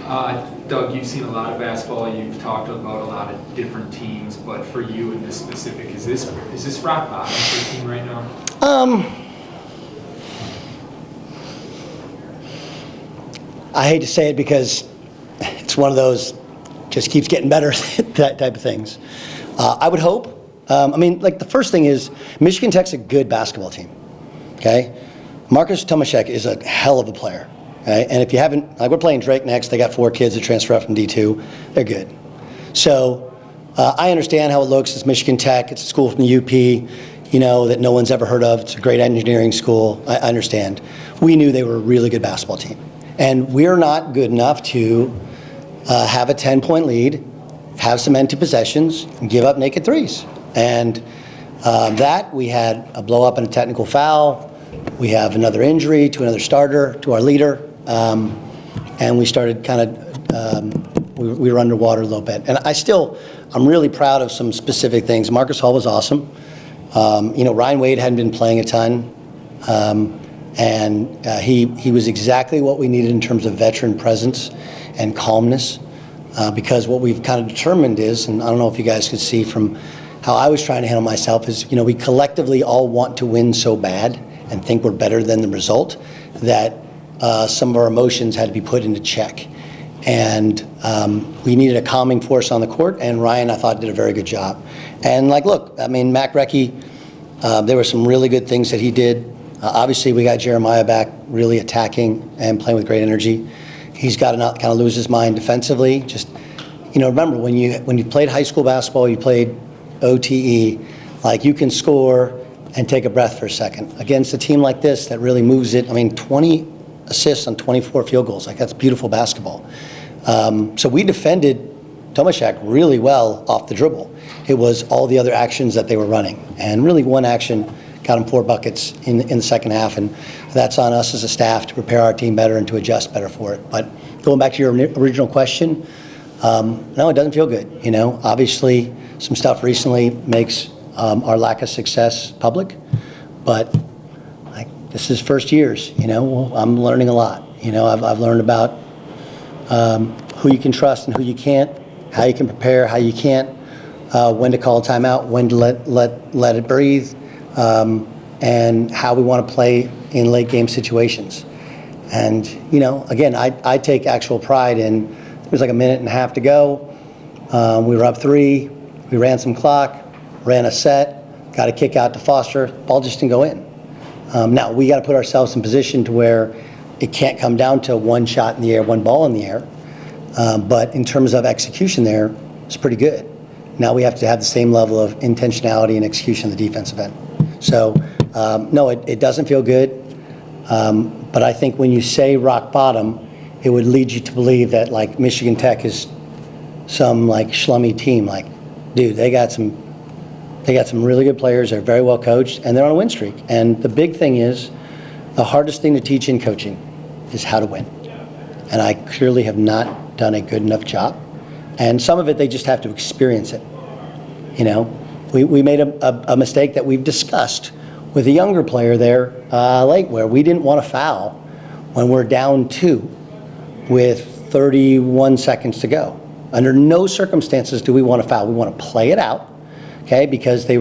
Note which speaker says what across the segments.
Speaker 1: Doug, you've seen a lot of basketball. You've talked about a lot of different teams, but for you in this specific, is this rock bottom for the team right now?
Speaker 2: I hate to say it because it's one of those just keeps getting better that type of things. I would hope. The first thing is Michigan Tech's a good basketball team. Okay, Marcus Tomaszek is a hell of a player. Okay? And if you haven't, we're playing Drake next. They got 4 kids that transfer up from D2. They're good. So I understand how it looks. It's Michigan Tech. It's a school from the UP, that no one's ever heard of. It's a great engineering school. I understand. We knew they were a really good basketball team. And we're not good enough to have a 10-point lead, have some empty possessions, and give up naked threes. And that we had a blow up and a technical foul. We have another injury to another starter, to our leader. And we started we were underwater a little bit. And I'm really proud of some specific things. Marcus Hall was awesome. Ryan Wade hadn't been playing a ton. And he was exactly what we needed in terms of veteran presence and calmness. Because what we've kind of determined is, and I don't know if you guys could see from how I was trying to handle myself, is, we collectively all want to win so bad and think we're better than the result that some of our emotions had to be put into check. And we needed a calming force on the court, and Ryan, I thought, did a very good job. And Mac Recchi, there were some really good things that he did. Obviously, we got Jeremiah back really attacking and playing with great energy. He's got to not kind of lose his mind defensively. Just, remember, when you played high school basketball, you played OTE, you can score and take a breath for a second. Against a team like this that really moves it, 20 assists on 24 field goals, that's beautiful basketball. So we defended Tomaszek really well off the dribble. It was all the other actions that they were running. And really one action got them 4 buckets in the second half, and that's on us as a staff to prepare our team better and to adjust better for it. But going back to your original question, no, it doesn't feel good. Obviously some stuff recently makes our lack of success public, but this is first years. I'm learning a lot. I've learned about who you can trust and who you can't, how you can prepare, how you can't, when to call a timeout, when to let it breathe. And how we want to play in late game situations. And, again, I take actual pride in, there was a minute and a half to go. We were up 3. We ran some clock, ran a set, got a kick out to Foster. Ball just didn't go in. Now, we got to put ourselves in position to where it can't come down to 1 shot in the air, 1 ball in the air. But in terms of execution there, it's pretty good. Now we have to have the same level of intentionality and execution on the defensive end. So, no, it doesn't feel good. But I think when you say rock bottom, it would lead you to believe that, Michigan Tech is some, schlummy team. Dude, they got some really good players. They're very well coached, and they're on a win streak. And the big thing is, the hardest thing to teach in coaching is how to win. And I clearly have not done a good enough job. And some of it, they just have to experience it. We made a mistake that we've discussed with a younger player there late, where we didn't want to foul when we're down 2 with 31 seconds to go. Under no circumstances do we want to foul. We want to play it out, okay? Because they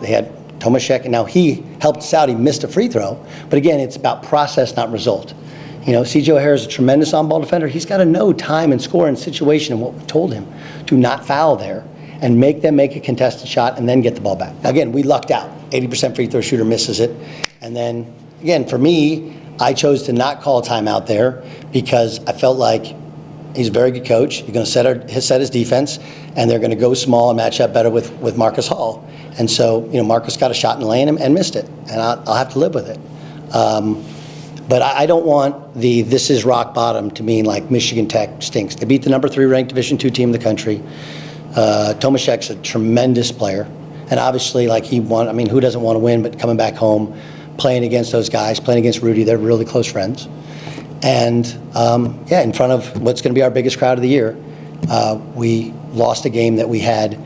Speaker 2: had Tomaszek, and now he helped us out. He missed a free throw. But again, it's about process, not result. C.J. O'Hara is a tremendous on-ball defender. He's got to know time and score and situation, and what we told him to not foul there and make them make a contested shot and then get the ball back. Again, we lucked out. 80% free throw shooter misses it. And then, again, for me, I chose to not call a timeout there because I felt like he's a very good coach. He's going to set his defense, and they're going to go small and match up better with Marcus Hall. And so, Marcus got a shot in the lane and missed it, and I'll have to live with it. But I don't want this is rock bottom to mean Michigan Tech stinks. They beat the number 3 ranked Division II team in the country. Tomaszek's a tremendous player. And obviously, he won. Who doesn't want to win? But coming back home, playing against those guys, playing against Rudy, they're really close friends. And, in front of what's going to be our biggest crowd of the year, we lost a game that we had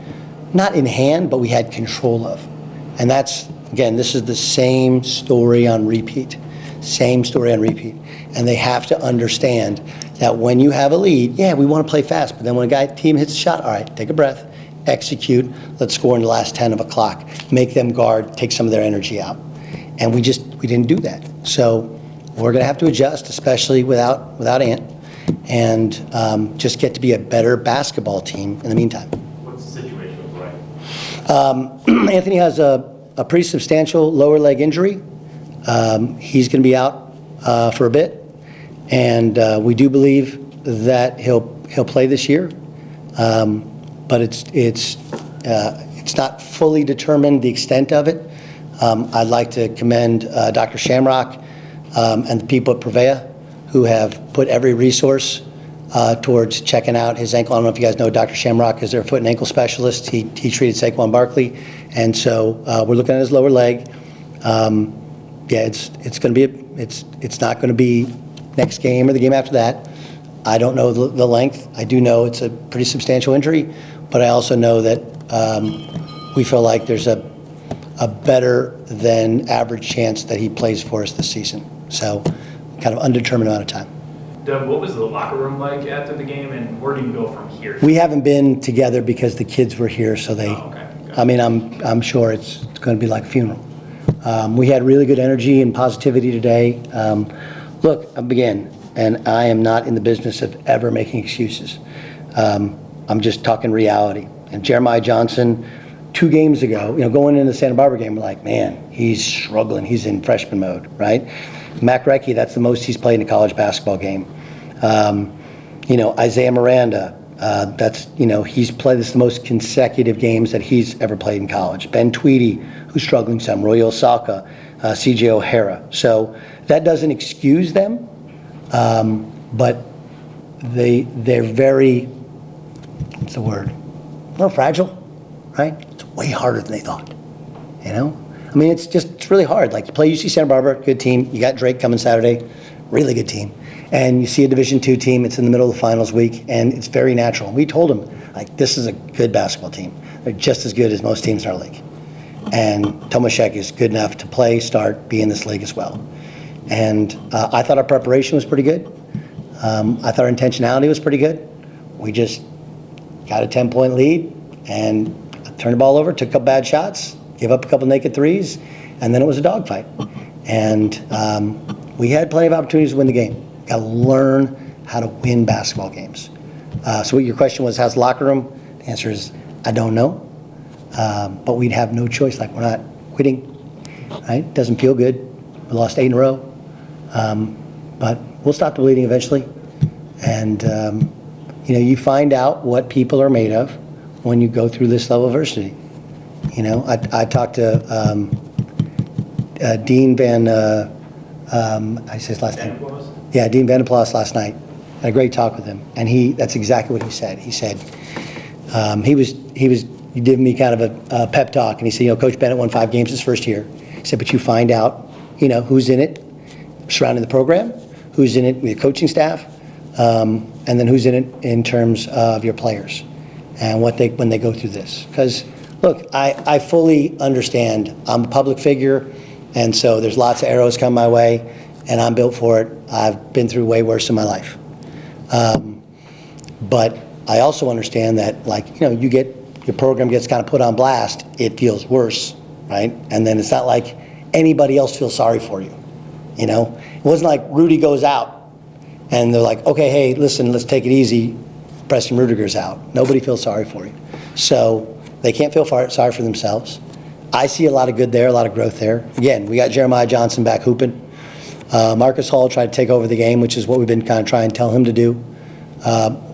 Speaker 2: not in hand, but we had control of. And that's, again, this is the same story on repeat. Same story on repeat. And they have to understand that when you have a lead, yeah, we want to play fast, but then when a team hits a shot, all right, take a breath, execute, let's score in the last 10 of a clock, make them guard, take some of their energy out. And we didn't do that. So we're going to have to adjust, especially without Ant, and just get to be a better basketball team in the meantime.
Speaker 3: What's the situation with Ray?
Speaker 2: Anthony has a pretty substantial lower leg injury. He's going to be out for a bit, and we do believe that he'll play this year. But it's not fully determined the extent of it. I'd like to commend Dr. Shamrock and the people at Prevea who have put every resource towards checking out his ankle. I don't know if you guys know Dr. Shamrock is their foot and ankle specialist. He treated Saquon Barkley, and so we're looking at his lower leg. It's going to be it's not going to be next game or the game after that. I don't know the length. I do know it's a pretty substantial injury, but I also know that we feel like there's a better than average chance that he plays for us this season. So kind of undetermined amount of time.
Speaker 3: Doug, what was the locker room like after the game, and where do you go from here?
Speaker 2: We haven't been together because the kids were here, so they.
Speaker 3: Oh, okay.
Speaker 2: I mean, I'm sure it's going to be like a funeral. We had really good energy and positivity today. Look, again, and I am not in the business of ever making excuses. I'm just talking reality. And Jeremiah Johnson, 2 games ago, going into the Santa Barbara game, we're like, man, he's struggling. He's in freshman mode, right? Mac Recchi, that's the most he's played in a college basketball game. Isaiah Miranda, he's played this the most consecutive games that he's ever played in college. Ben Tweedy, who's struggling some, Roy Osaka, CJ O'Hara. So that doesn't excuse them, but they're very, what's the word? More fragile, right? It's way harder than they thought, I mean, it's really hard. Like, you play UC Santa Barbara, good team. You got Drake coming Saturday, really good team. And you see a Division II team, it's in the middle of the finals week, and it's very natural. And we told them, like, this is a good basketball team. They're just as good as most teams in our league. And Tomaszek is good enough to play, start, be in this league as well. And I thought our preparation was pretty good. I thought our intentionality was pretty good. We just got a 10-point lead and turned the ball over, took a couple bad shots, gave up a couple naked threes, and then it was a dogfight. And we had plenty of opportunities to win the game. Got to learn how to win basketball games. So what your question was, how's the locker room? The answer is, I don't know. But we'd have no choice. Like, we're not quitting, right? Doesn't feel good. We lost 8 in a row. But we'll stop the bleeding eventually. And, you find out what people are made of when you go through this level of adversity. I talked to Dean Van, I say his last name. Yeah, Dean Van Plas last night. Had a great talk with him, and that's exactly what he said. He said he gave me kind of a pep talk, and he said, Coach Bennett won 5 games his first year. He said, but you find out, who's in it surrounding the program, who's in it with your coaching staff, and then who's in it in terms of your players, and when they go through this. Because look, I fully understand. I'm a public figure, and so there's lots of arrows come my way, and I'm built for it. I've been through way worse in my life. But I also understand that, your program gets kind of put on blast, it feels worse, right? And then it's not like anybody else feels sorry for you, It wasn't like Rudy goes out, and they're like, okay, hey, listen, let's take it easy. Preston Rudiger's out. Nobody feels sorry for you. So they can't feel sorry for themselves. I see a lot of good there, a lot of growth there. Again, we got Jeremiah Johnson back hooping. Marcus Hall tried to take over the game, which is what we've been kind of trying to tell him to do.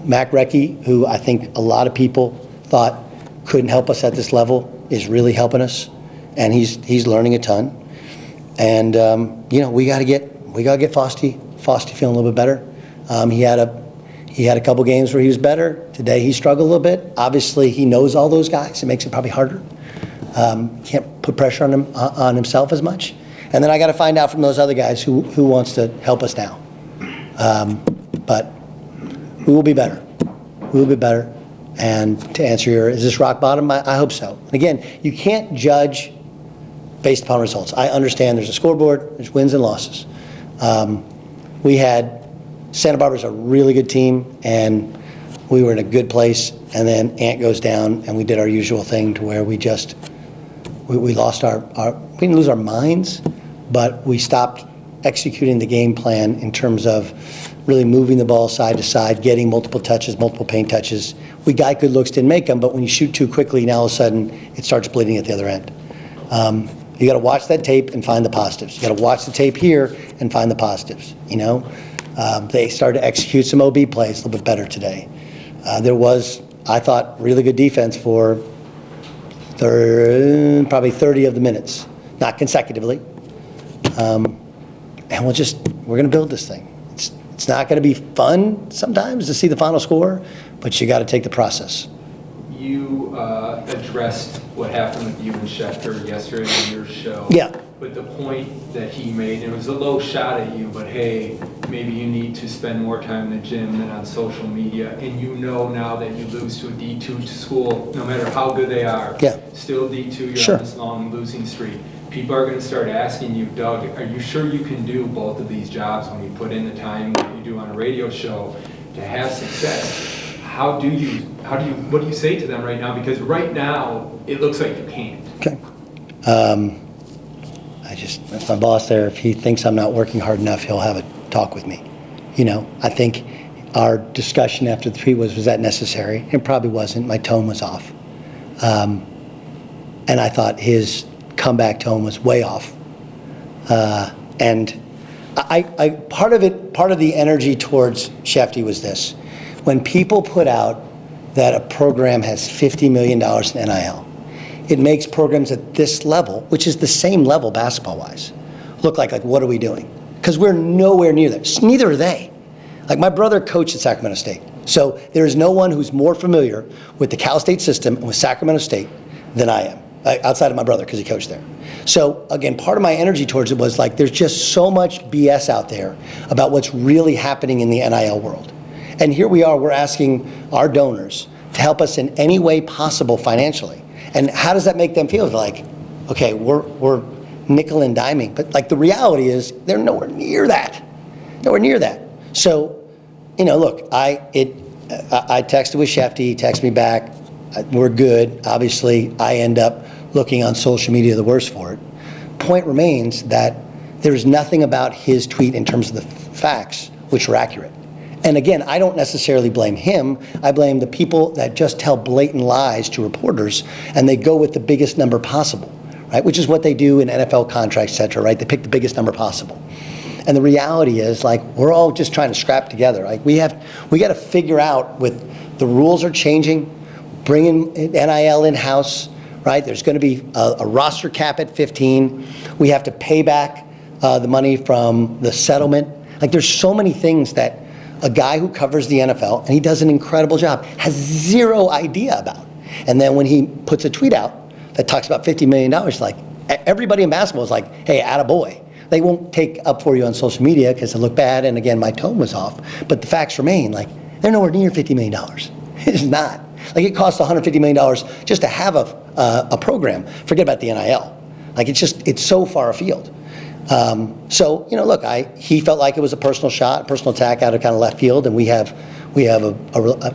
Speaker 2: Mac Recchi, who I think a lot of people thought couldn't help us at this level, is really helping us, and he's learning a ton. And we got to get Fosty feeling a little bit better. He had a couple games where he was better. Today he struggled a little bit. Obviously, he knows all those guys. It makes it probably harder. Can't put pressure on himself as much. And then I got to find out from those other guys who wants to help us now. But we will be better. We will be better. And to answer is this rock bottom? I hope so. And again, you can't judge based upon results. I understand there's a scoreboard, there's wins and losses. We had Santa Barbara's a really good team, and we were in a good place, and then Ant goes down, and we did our usual thing to where we just, we lost we didn't lose our minds, but we stopped executing the game plan in terms of really moving the ball side to side, getting multiple touches, multiple paint touches. We got good looks, didn't make them, but when you shoot too quickly, now all of a sudden it starts bleeding at the other end. You got to watch that tape and find the positives. You got to watch the tape here and find the positives. You know, they started to execute some OB plays a little bit better today. There was, I thought, really good defense for probably 30 of the minutes, not consecutively. And we're going to build this thing. It's not going to be fun sometimes to see the final score, but you got to take the process.
Speaker 1: You addressed what happened with you and Shefer yesterday on your show.
Speaker 2: Yeah.
Speaker 1: But the point that he made, and it was a low shot at you, but hey, maybe you need to spend more time in the gym than on social media. And you know now that you lose to a D2 school, no matter how good they are,
Speaker 2: yeah,
Speaker 1: still D2, you're
Speaker 2: sure,
Speaker 1: on this long losing streak. People are going to start asking you, Doug, are you sure you can do both of these jobs when you put in the time that you do on a radio show to have success? What do you say to them right now? Because right now, it looks like you can't.
Speaker 2: Okay. That's my boss there. If he thinks I'm not working hard enough, he'll have a talk with me. You know, I think our discussion after the 3 was that necessary? It probably wasn't. My tone was off. And I thought his comeback tone was way off. And part of the energy towards Shefty was this. When people put out that a program has $50 million in NIL, it makes programs at this level, which is the same level basketball-wise, look like what are we doing? Because we're nowhere near that. Neither are they. Like, my brother coached at Sacramento State. So there is no one who's more familiar with the Cal State system and with Sacramento State than I am, outside of my brother, because he coached there. So again, part of my energy towards it was like, there's just so much BS out there about what's really happening in the NIL world. And here we are, we're asking our donors to help us in any way possible financially. And how does that make them feel? They're like, okay, we're nickel and diming. But like, the reality is they're nowhere near that. Nowhere near that. So, you know, look, I texted with Shefty, he texted me back. We're good. Obviously, I end up looking on social media the worse for it. Point remains that there's nothing about his tweet in terms of the facts which are accurate. And again, I don't necessarily blame him. I blame the people that just tell blatant lies to reporters, and they go with the biggest number possible, right? Which is what they do in NFL contracts, et cetera, right? They pick the biggest number possible. And the reality is, like, we're all just trying to scrap together. Like, we got to figure out, with the rules are changing, bringing NIL in-house, right? There's going to be a roster cap at 15. We have to pay back the money from the settlement. Like, there's so many things that a guy who covers the NFL, and he does an incredible job, has zero idea about. And then when he puts a tweet out that talks about $50 million, like, everybody in basketball is like, hey, attaboy. They won't take up for you on social media because it looked bad, and again, my tone was off. But the facts remain, like, they're nowhere near $50 million. It's not. Like, it costs $150 million just to have a program. Forget about the NIL. Like, it's so far afield. So, you know, look, he felt like it was a personal shot, a personal attack out of kind of left field, and we have I don't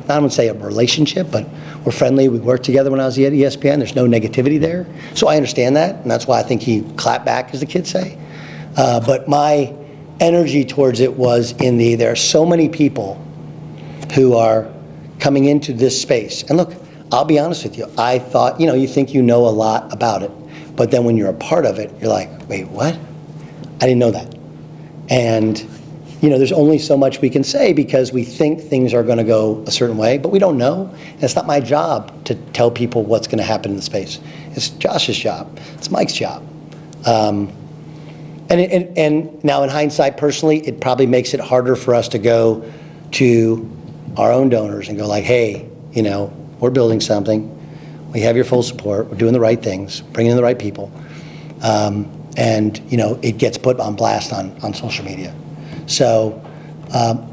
Speaker 2: want to say a relationship, but we're friendly. We worked together when I was at ESPN. There's no negativity there. So I understand that, and that's why I think he clapped back, as the kids say. But my energy towards it was there are so many people who are coming into this space. And look, I'll be honest with you. I thought, you think you know a lot about it, but then when you're a part of it, you're like, wait, what? I didn't know that. And, there's only so much we can say because we think things are going to go a certain way, but we don't know. And it's not my job to tell people what's going to happen in the space. It's Josh's job. It's Mike's job. And now in hindsight, personally, it probably makes it harder for us to go to our own donors and go like, hey, we're building something. We have your full support. We're doing the right things, bringing in the right people. And it gets put on blast on social media. So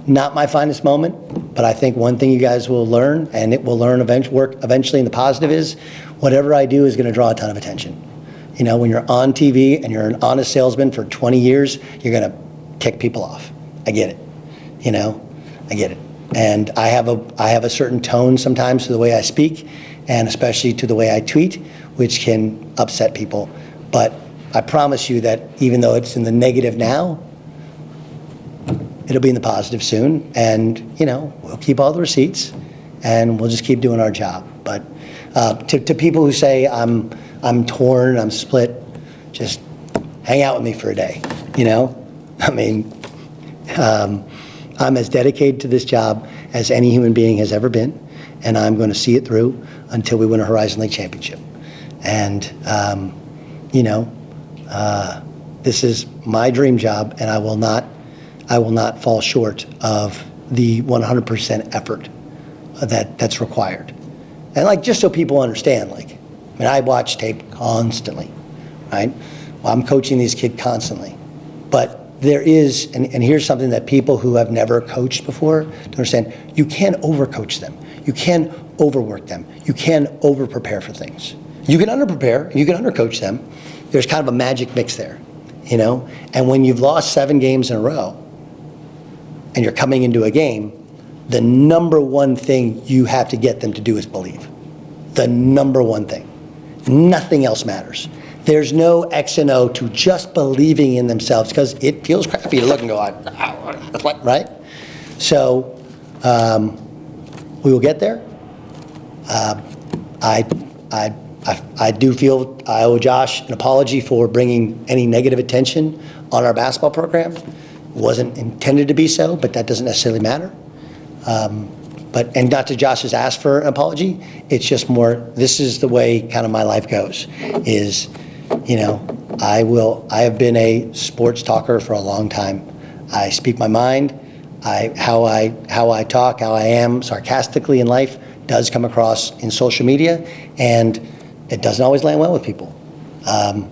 Speaker 2: not my finest moment, but I think one thing you guys will learn, and it will work eventually in the positive, is whatever I do is going to draw a ton of attention. When you're on TV and you're an honest salesman for 20 years, you're going to tick people off. I get it. You know, I get it. And I have a certain tone sometimes to the way I speak, and especially to the way I tweet, which can upset people. But I promise you that even though it's in the negative now, it'll be in the positive soon. And, you know, we'll keep all the receipts and we'll just keep doing our job. But to people who say I'm torn, I'm split, just hang out with me for a day, you know? I mean, I'm as dedicated to this job as any human being has ever been, and I'm going to see it through until we win a Horizon League championship. And, you know, this is my dream job, and I will not fall short of the 100% effort that's required. And like, just so people understand, like, I mean, I watch tape constantly, right? Well, I'm coaching these kids constantly, but there is, and here's something that people who have never coached before don't understand: you can overcoach them, you can overwork them, you can over-prepare for things. You can under-prepare, you can undercoach them. There's kind of a magic mix there, you know? And when you've lost 7 games in a row, and you're coming into a game, the number one thing you have to get them to do is believe. The number one thing. Nothing else matters. There's no X and O to just believing in themselves, because it feels crappy to look and go, right? So we will get there. I do feel I owe Josh an apology for bringing any negative attention on our basketball program. It wasn't intended to be so, but that doesn't necessarily matter. And not to Josh's ask for an apology. It's just more, this is the way kind of my life goes, is, you know, I have been a sports talker for a long time. I speak my mind. How I talk, how I am sarcastically in life does come across in social media, and it doesn't always land well with people. And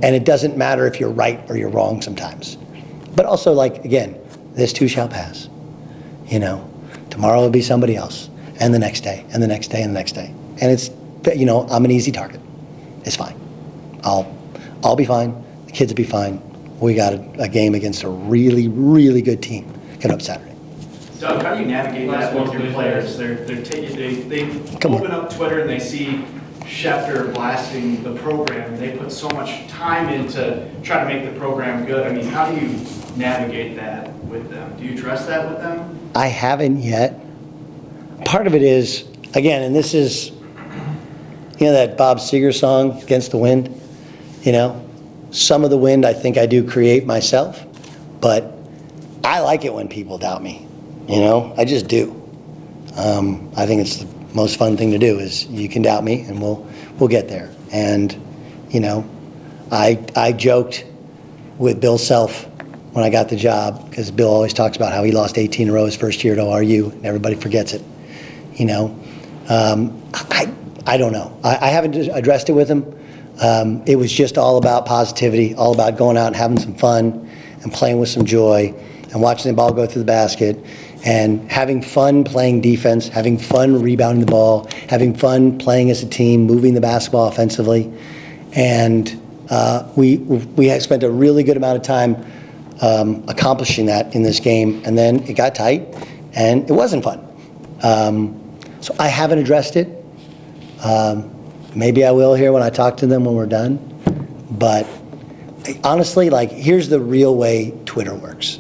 Speaker 2: it doesn't matter if you're right or you're wrong sometimes. But also, like, again, this too shall pass. You know, tomorrow will be somebody else, and the next day, and the next day, and the next day. And it's, you know, I'm an easy target. It's fine. I'll be fine. The kids will be fine. We got a game against a really, really good team coming up Saturday.
Speaker 3: Doug, how do you navigate that with your players? They open up Twitter and they see Shefer blasting the program. They put so much time into trying to make the program good. I mean, how do you navigate that with them? Do you address that with them?
Speaker 2: I haven't yet. Part of it is, again, and this is, you know, that Bob Seger song, Against the Wind, you know? Some of the wind I think I do create myself, but I like it when people doubt me, you know? I just do. I think it's the most fun thing to do, is you can doubt me and we'll get there. And, you know, I joked with Bill Self when I got the job, because Bill always talks about how he lost 18 in a row his first year at ORU, and everybody forgets it, you know? I don't know. I haven't addressed it with him. It was just all about positivity, all about going out and having some fun and playing with some joy and watching the ball go through the basket and having fun playing defense, having fun rebounding the ball, having fun playing as a team, moving the basketball offensively. And we had spent a really good amount of time accomplishing that in this game, and then it got tight and it wasn't fun. So I haven't addressed it. Maybe I will here when I talk to them when we're done. But honestly, like, here's the real way Twitter works.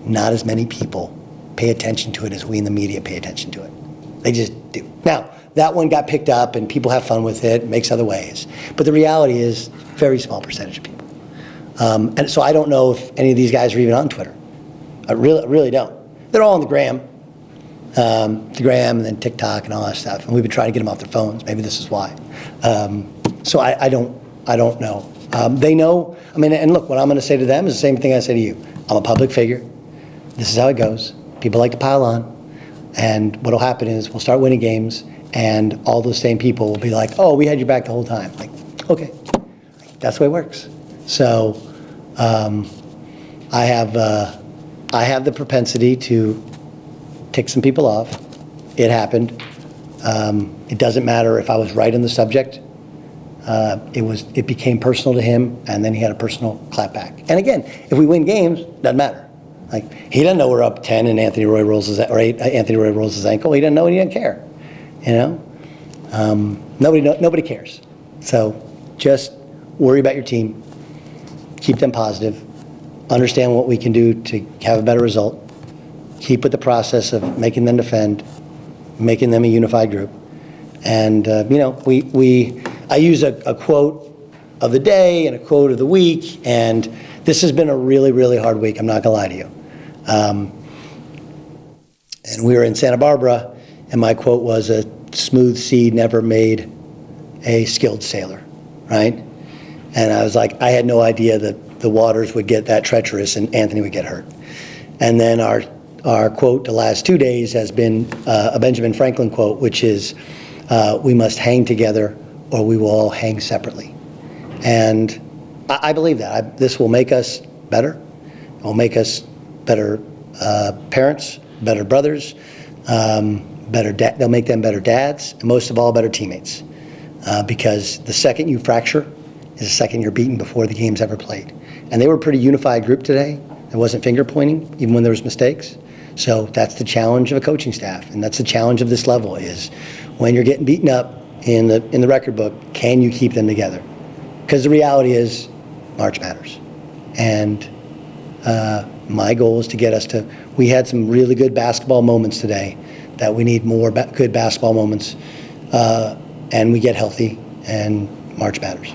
Speaker 2: Not as many people pay attention to it as we in the media pay attention to it. They just do. Now, that one got picked up and people have fun with it, makes other waves. But the reality is, very small percentage of people. And so I don't know if any of these guys are even on Twitter. I really don't. They're all on the gram. And then TikTok and all that stuff. And we've been trying to get them off their phones. Maybe this is why. So I don't know. They know. I mean, and look, what I'm going to say to them is the same thing I say to you. I'm a public figure. This is how it goes. People like to pile on. And what will happen is we'll start winning games, and all those same people will be like, oh, we had your back the whole time. Like, okay. That's the way it works. So I have the propensity to tick some people off. It happened. It doesn't matter if I was right on the subject. it became personal to him, and then he had a personal clap back. And again, if we win games, doesn't matter. Like, he doesn't know we're up 10 and Anthony Roy rolls his ankle. He doesn't know and he doesn't care. You know, nobody cares. So just worry about your team, keep them positive, understand what we can do to have a better result, keep with the process of making them defend, making them a unified group. And you know, I use a quote of the day and a quote of the week, and this has been a really, really hard week, I'm not gonna lie to you. And we were in Santa Barbara, and my quote was, "A smooth sea never made a skilled sailor," right? And I was like, I had no idea that the waters would get that treacherous and Anthony would get hurt. And then our quote the last 2 days has been a Benjamin Franklin quote, which is, "We must hang together or we will all hang separately." And I believe that. This will make us better. It will make us better parents, better brothers, they'll make them better dads, and most of all, better teammates. Because the second you fracture is the second you're beaten before the game's ever played. And they were a pretty unified group today. There wasn't finger pointing, even when there was mistakes. So that's the challenge of a coaching staff, and that's the challenge of this level, is when you're getting beaten up in the record book, can you keep them together? Because the reality is, March matters. And my goal is to get us to, we had some really good basketball moments today, that we need more good basketball moments, and we get healthy, and March matters.